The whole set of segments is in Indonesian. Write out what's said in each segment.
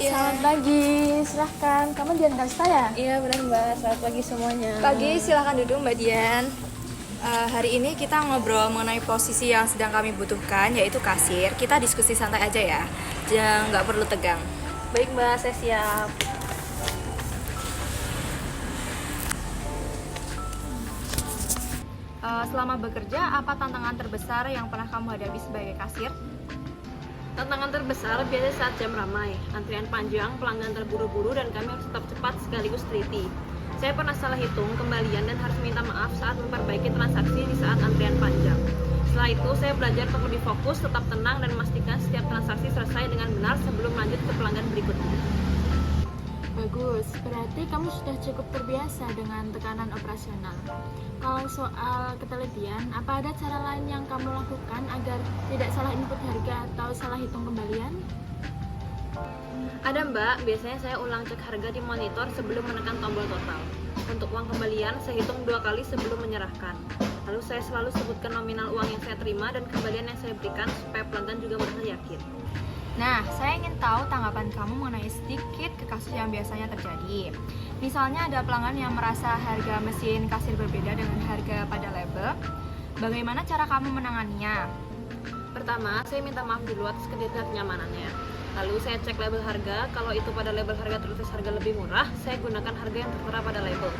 Iya. Selamat pagi, silahkan. Kamu Dian Kalista ya? Iya benar Mbak, selamat pagi semuanya. Pagi, silahkan duduk Mbak Dian. Hari ini kita ngobrol mengenai posisi yang sedang kami butuhkan, yaitu kasir. Kita diskusi santai aja ya, jangan nggak perlu tegang. Baik Mbak, saya siap. Selama bekerja, apa tantangan terbesar yang pernah kamu hadapi sebagai kasir? Tantangan terbesar biasanya saat jam ramai, antrian panjang, pelanggan terburu-buru, dan kami harus tetap cepat sekaligus teliti. Saya pernah salah hitung kembalian dan harus minta maaf saat memperbaiki transaksi di saat antrian panjang. Setelah itu, saya belajar untuk lebih fokus, tetap tenang, dan memastikan setiap transaksi selesai dengan benar sebelum lanjut ke pelanggan berikutnya. Bagus, berarti kamu sudah cukup terbiasa dengan tekanan operasional. Kalau soal ketelitian, apa ada cara lain yang kamu lakukan agar tidak salah input harga atau salah hitung kembalian? Ada Mbak, biasanya saya ulang cek harga di monitor sebelum menekan tombol total. Untuk uang kembalian, saya hitung 2 kali sebelum menyerahkan. Lalu saya selalu sebutkan nominal uang yang saya terima dan kembalian yang saya berikan supaya pelanggan juga merasa yakin. Nah, saya ingin tahu tanggapan kamu mengenai sedikit ke kasus yang biasanya terjadi. Misalnya ada pelanggan yang merasa harga mesin kasir berbeda dengan harga pada label. Bagaimana cara kamu menanganinya? Pertama, saya minta maaf dulu atas ketidaknyamanannya. Lalu saya cek label harga, kalau itu pada label harga tertulis harga lebih murah, saya gunakan harga yang tertera pada label.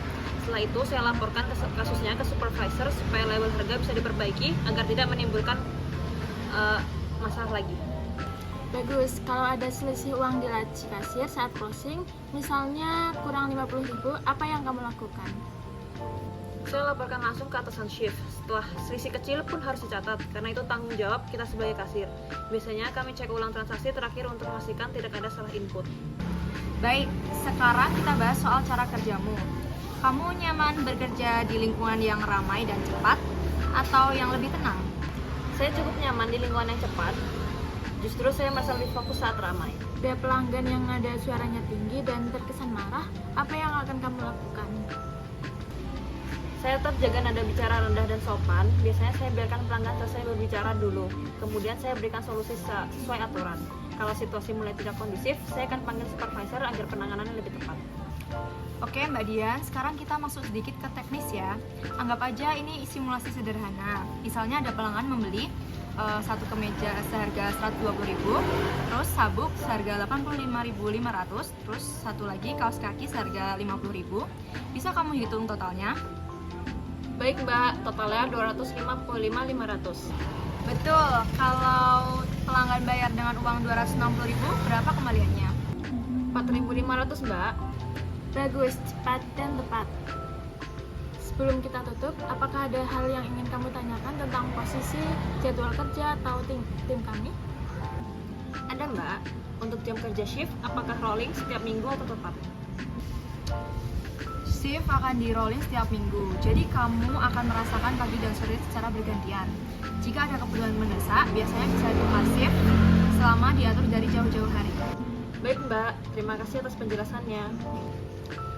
Setelah itu saya laporkan kasusnya ke supervisor supaya label harga bisa diperbaiki agar tidak menimbulkan masalah lagi. Bagus, kalau ada selisih uang di laci kasir saat closing, misalnya kurang 50.000, apa yang kamu lakukan? Saya laporkan langsung ke atasan shift. Setelah selisih kecil pun harus dicatat, karena itu tanggung jawab kita sebagai kasir. Biasanya kami cek ulang transaksi terakhir untuk memastikan tidak ada salah input. Baik, sekarang kita bahas soal cara kerjamu. Kamu nyaman bekerja di lingkungan yang ramai dan cepat, atau yang lebih tenang? Saya cukup nyaman di lingkungan yang cepat. Justru saya merasa lebih fokus saat ramai. Ada pelanggan yang ada suaranya tinggi dan terkesan marah, apa yang akan kamu lakukan? Saya tetap jaga nada bicara rendah dan sopan. Biasanya saya biarkan pelanggan selesai berbicara dulu. Kemudian saya berikan solusi sesuai aturan. Kalau situasi mulai tidak kondusif, saya akan panggil supervisor agar penanganannya lebih tepat. Oke Mbak Dian, sekarang kita masuk sedikit ke teknis ya. Anggap aja ini simulasi sederhana. Misalnya ada pelanggan membeli satu kemeja seharga 120.000, terus sabuk seharga 85.500, terus satu lagi kaos kaki seharga 50.000. Bisa kamu hitung totalnya? Baik Mbak, totalnya 255.500. Betul, kalau pelanggan bayar dengan uang 260.000, berapa kembaliannya? 4.500 Mbak. Bagus, cepat dan tepat. Sebelum kita tutup, apakah ada hal yang ingin kamu tanyakan tentang posisi, jadwal kerja, atau tim kami? Ada Mbak, untuk jam kerja shift, apakah rolling setiap minggu atau tetap? Shift akan di rolling setiap minggu, jadi kamu akan merasakan pagi dan sore secara bergantian. Jika ada keperluan mendesak, biasanya bisa tukar shift selama diatur dari jauh-jauh hari. Baik Mbak, terima kasih atas penjelasannya.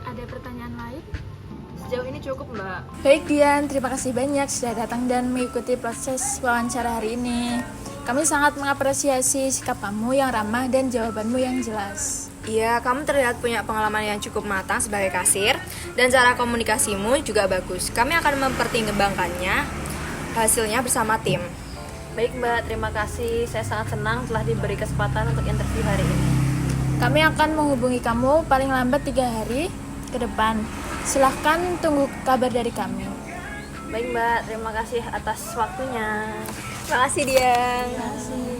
Ada pertanyaan lain? Sejauh ini cukup Mbak. Baik Dian, terima kasih banyak sudah datang dan mengikuti proses wawancara hari ini. Kami sangat mengapresiasi sikap kamu yang ramah dan jawabanmu yang jelas. Iya, kamu terlihat punya pengalaman yang cukup matang sebagai kasir, dan cara komunikasimu juga bagus. Kami akan mempertimbangkannya hasilnya bersama tim. Baik Mbak, terima kasih. Saya sangat senang telah diberi kesempatan untuk interview hari ini. Kami akan menghubungi kamu paling lambat 3 hari ke depan. Silahkan tunggu kabar dari kami. Baik Mbak, terima kasih atas waktunya. Terima kasih Dian. Terima kasih.